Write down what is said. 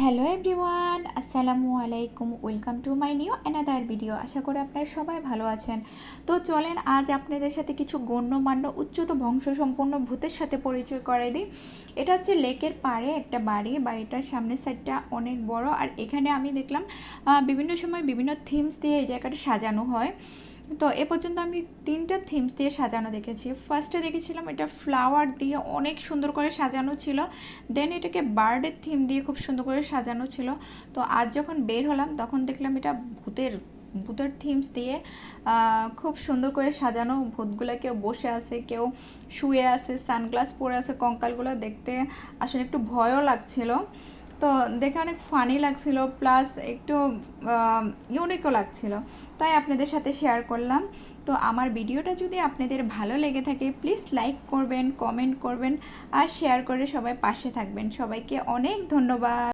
Hello everyone, আসসালামু আলাইকুম। Welcome to my new another video. আশা করি আপনারা সবাই ভালো আছেন। তো চলেন আজ আপনাদের সাথে কিছু গণ্যমান্য উচ্চত বংশসম্পন্ন ভূতের সাথে পরিচয় করাই দিই। এটা হচ্ছে লেকের পাড়ে একটা বাড়ি। বাড়িটার সামনের সাইডটা অনেক বড়, আর এখানে আমি দেখলাম বিভিন্ন সময় বিভিন্ন থিমস দিয়ে এই জায়গাটা সাজানো হয়। তো এ পর্যন্ত আমি 3টা থিমস দিয়ে সাজানো দেখেছি। ফার্স্টে দেখেছিলাম এটা ফ্লাওয়ার দিয়ে অনেক সুন্দর করে সাজানো ছিল, দেন এটাকে বার্ডের থিম দিয়ে খুব সুন্দর করে সাজানো ছিল। তো আজ যখন বের হলাম তখন দেখলাম এটা ভূতের থিমস দিয়ে খুব সুন্দর করে সাজানো। ভূতগুলো কেউ বসে আছে, কেউ শুয়ে আছে, সানগ্লাস পরে আছে। কঙ্কালগুলো দেখতে আসলে একটু ভয়ও লাগছিল। তো দেখে অনেক ফানি লাগছিল, প্লাস একটু ইউনিকও লাগছিল, তাই আপনাদের সাথে শেয়ার করলাম। তো আমার ভিডিওটা যদি আপনাদের ভালো লেগে থাকে প্লিজ লাইক করবেন, কমেন্ট করবেন আর শেয়ার করে সবাই পাশে থাকবেন। সবাইকে অনেক ধন্যবাদ।